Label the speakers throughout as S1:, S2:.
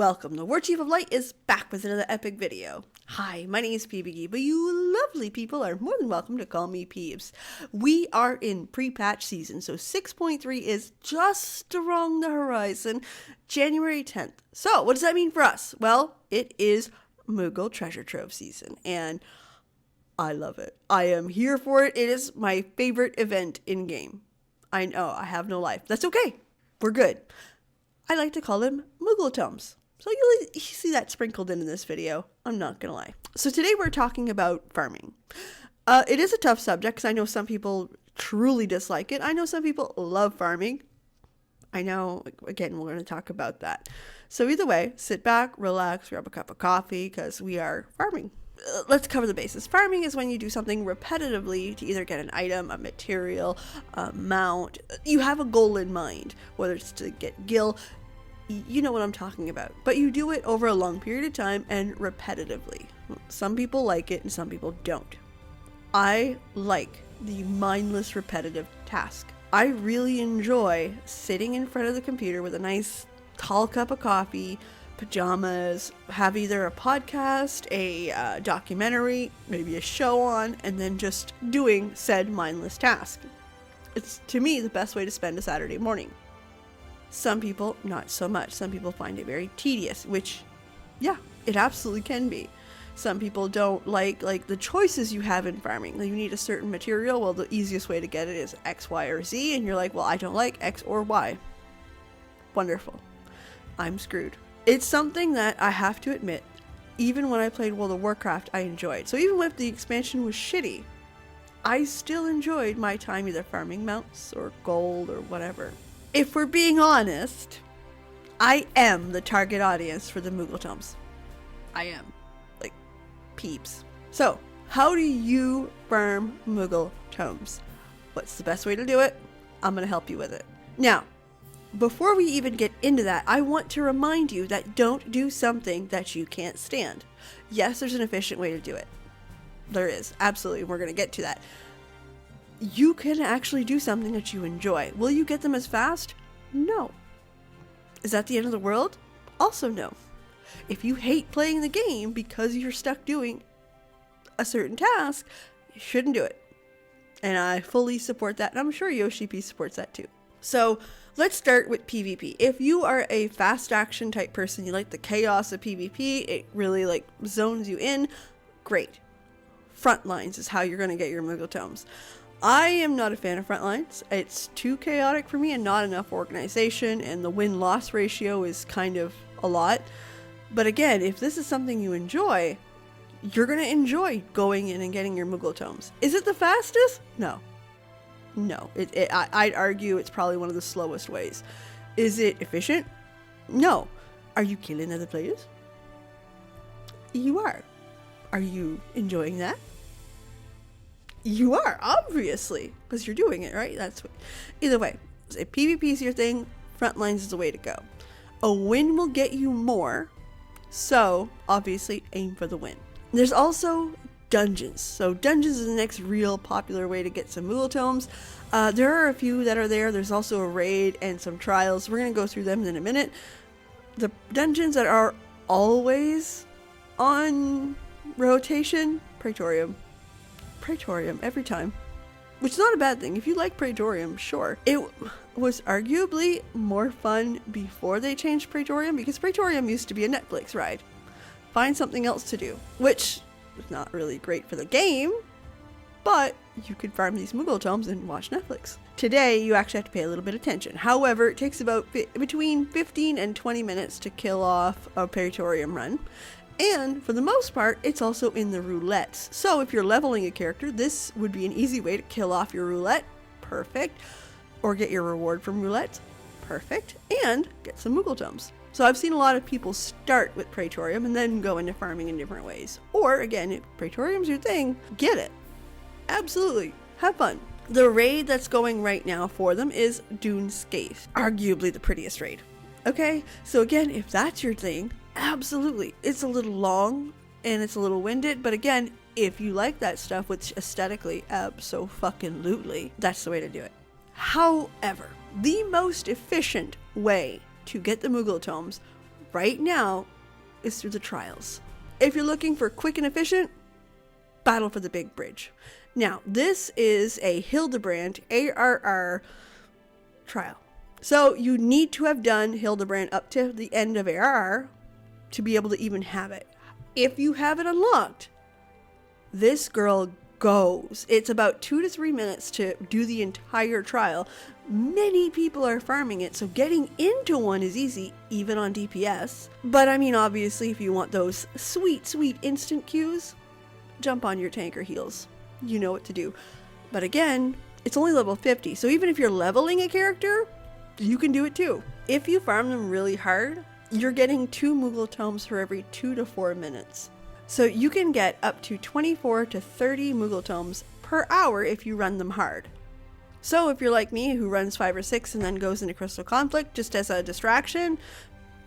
S1: Welcome, the War Chief of Light is back with another epic video. Hi, my name is PBG, but you lovely people are more than welcome to call me Peebs. We are in pre-patch season, so 6.3 is just around the horizon, January 10th. So, what does that mean for us? Well, it is Moogle Treasure Trove season, and I love it. I am here for it. It is my favorite event in-game. I know, I have no life. That's okay. We're good. I like to call them Moogle Tomes. So you see that sprinkled in this video. I'm not going to lie. So today we're talking about farming. It is a tough subject because I know some people truly dislike it. I know some people love farming. I know, again, we're going to talk about that. So either way, sit back, relax, grab a cup of coffee because we are farming. Let's cover the bases. Farming is when you do something repetitively to either get an item, a material, a mount. You have a goal in mind, whether it's to get gil. You know what I'm talking about. But you do it over a long period of time and repetitively. Some people like it and some people don't. I like the mindless repetitive task. I really enjoy sitting in front of the computer with a nice tall cup of coffee, pajamas, have either a podcast, a documentary, maybe a show on, and then just doing said mindless task. It's, to me, the best way to spend a Saturday morning. Some people, not so much. Some people find it very tedious, which, yeah, it absolutely can be. Some people don't like the choices you have in farming. Like you need a certain material. Well, the easiest way to get it is X, Y, or Z. And you're like, well, I don't like X or Y. Wonderful. I'm screwed. It's something that I have to admit, even when I played World of Warcraft, I enjoyed. So even if the expansion was shitty, I still enjoyed my time either farming mounts or gold or whatever. If we're being honest, I am the target audience for the Moogle Tomes. I am. Like, peeps. So, how do you farm Moogle Tomes? What's the best way to do it? I'm going to help you with it. Now, before we even get into that, I want to remind you that don't do something that you can't stand. Yes, there's an efficient way to do it. There is. Absolutely. We're going to get to that. You can actually do something that you enjoy. Will you get them as fast? No. Is that the end of the world? Also no. If you hate playing the game because you're stuck doing a certain task, you shouldn't do it. And I fully support that, and I'm sure YoshiP supports that too. So let's start with PvP. If you are a fast action type person, you like the chaos of PvP, it really like zones you in, great. Frontlines is how you're going to get your Moogle Tomes. I am not a fan of frontlines. It's too chaotic for me and not enough organization, and the win-loss ratio is kind of a lot. But again, if this is something you enjoy, you're going to enjoy going in and getting your Moogle Tomes. Is it the fastest? No. No. I'd argue it's probably one of the slowest ways. Is it efficient? No. Are you killing other players? You are. Are you enjoying that? You are, obviously, because you're doing it, right? That's what, either way, if PvP is your thing, frontlines is the way to go. A win will get you more, so obviously aim for the win. There's also dungeons. So dungeons is the next real popular way to get some Moogle Tomes. There are a few that are there. There's also a raid and some trials. We're going to go through them in a minute. The dungeons that are always on rotation, Praetorium every time, which is not a bad thing. If you like Praetorium, sure. It was arguably more fun before they changed Praetorium, because Praetorium used to be a Netflix ride. Find something else to do, which is not really great for the game, but you could farm these Moogle Tomes and watch Netflix. Today, you actually have to pay a little bit of attention. However, it takes about between 15 and 20 minutes to kill off a Praetorium run. And for the most part, it's also in the roulettes. So if you're leveling a character, this would be an easy way to kill off your roulette. Perfect. Or get your reward from roulette. Perfect. And get some Moogle Tomes. So I've seen a lot of people start with Praetorium and then go into farming in different ways. Or again, if Praetorium's your thing, get it. Absolutely. Have fun. The raid that's going right now for them is Dune Scathe. Arguably the prettiest raid. Okay, so again, if that's your thing, absolutely. It's a little long and it's a little winded, but again, if you like that stuff, which aesthetically, abso-fucking-lutely, that's the way to do it. However, the most efficient way to get the Moogle Tomes right now is through the trials. If you're looking for quick and efficient, Battle for the Big Bridge. Now, this is a Hildebrand ARR trial. So you need to have done Hildebrand up to the end of ARR to be able to even have it. If you have it unlocked, this girl goes. It's about 2 to 3 minutes to do the entire trial. Many people are farming it, so getting into one is easy, even on DPS. But I mean, obviously, if you want those sweet, sweet instant queues, jump on your tanker heels. You know what to do. But again, it's only level 50, so even if you're leveling a character, you can do it too. If you farm them really hard, you're getting 2 Moogle Tomes for every 2 to 4 minutes. So you can get up to 24 to 30 Moogle Tomes per hour if you run them hard. So if you're like me, who runs 5 or 6 and then goes into Crystal Conflict just as a distraction,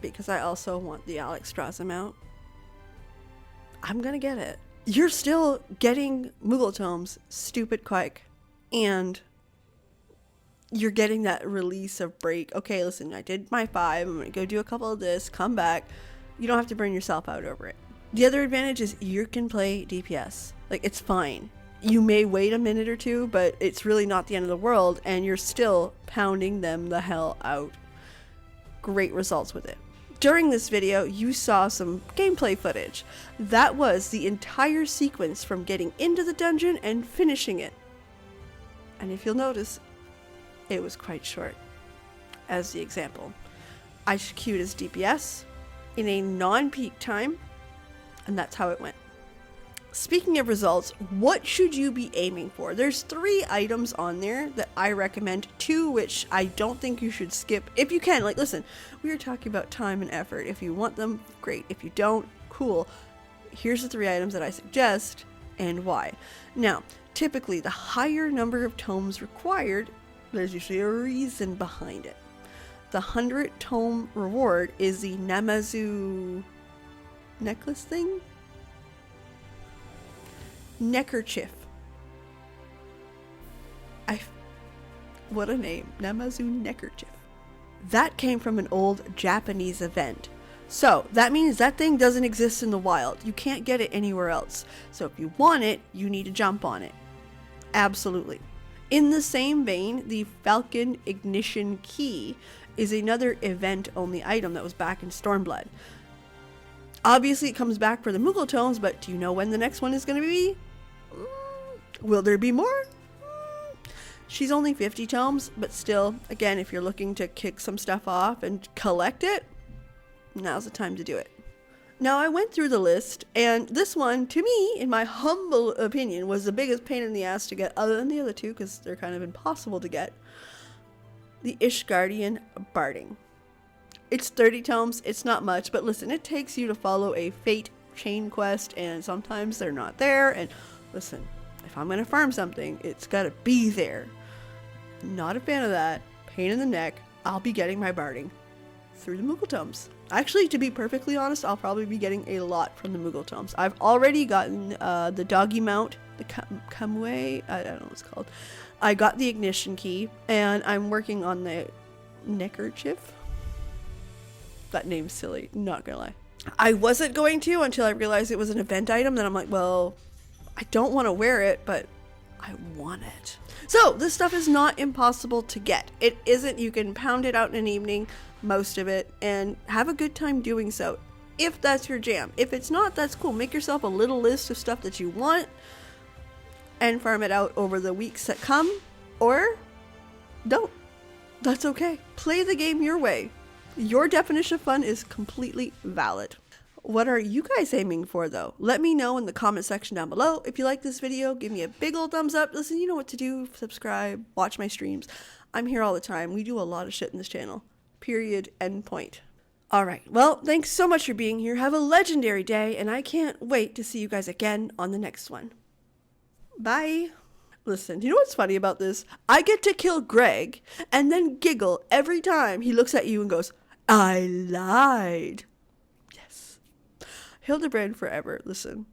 S1: because I also want the Alex Strauss amount, I'm gonna get it. You're still getting Moogle Tomes stupid quick, and you're getting that release of break. Okay, listen, I did my 5, I'm gonna go do a couple of this, come back. You don't have to burn yourself out over it. The other advantage is you can play DPS. Like, it's fine. You may wait a minute or two, but it's really not the end of the world, and you're still pounding them the hell out. Great results with it. During this video, you saw some gameplay footage. That was the entire sequence from getting into the dungeon and finishing it. And if you'll notice, it was quite short. As the example, I queued as DPS in a non-peak time, and that's how it went. Speaking of results, what should you be aiming for? There's 3 items on there that I recommend, 2 which I don't think you should skip if you can. Like, listen, we are talking about time and effort. If you want them, great. If you don't, cool. Here's the 3 items that I suggest and why. Now, typically the higher number of tomes required, there's usually a reason behind it. The 100 tome reward is the Namazu necklace thing? Neckerchief. What a name. Namazu neckerchief. That came from an old Japanese event. So that means that thing doesn't exist in the wild. You can't get it anywhere else. So if you want it, you need to jump on it. Absolutely. In the same vein, the Falcon Ignition Key is another event-only item that was back in Stormblood. Obviously, it comes back for the Moogle Tomes, but do you know when the next one is going to be? Will there be more? She's only 50 tomes, but still, again, if you're looking to kick some stuff off and collect it, now's the time to do it. Now, I went through the list, and this one, to me, in my humble opinion, was the biggest pain in the ass to get, other than the other 2, because they're kind of impossible to get. The Ishgardian Barding. It's 30 tomes, it's not much, but listen, it takes you to follow a fate chain quest, and sometimes they're not there, and listen, if I'm gonna farm something, it's gotta be there. Not a fan of that. Pain in the neck. I'll be getting my barding through the Moogle Tomes. Actually, to be perfectly honest, I'll probably be getting a lot from the Moogle Tomes. I've already gotten the doggy mount, the Kamue, I don't know what it's called. I got the ignition key, and I'm working on the neckerchief. That name's silly, not gonna lie. I wasn't going to until I realized it was an event item. Then I'm like, well, I don't want to wear it, but I want it. So this stuff is not impossible to get. It isn't. You can pound it out in an evening, most of it, and have a good time doing so, if that's your jam. If it's not, that's cool. Make yourself a little list of stuff that you want and farm it out over the weeks that come, or don't. That's okay. Play the game your way. Your definition of fun is completely valid. What are you guys aiming for, though? Let me know in the comment section down below. If you like this video, give me a big old thumbs up. Listen, you know what to do. Subscribe, watch my streams. I'm here all the time. We do a lot of shit in this channel. Period. End point. All right. Well, thanks so much for being here. Have a legendary day, and I can't wait to see you guys again on the next one. Bye. Listen, you know what's funny about this? I get to kill Greg and then giggle every time he looks at you and goes, I lied. Yes. Hildebrand forever. Listen.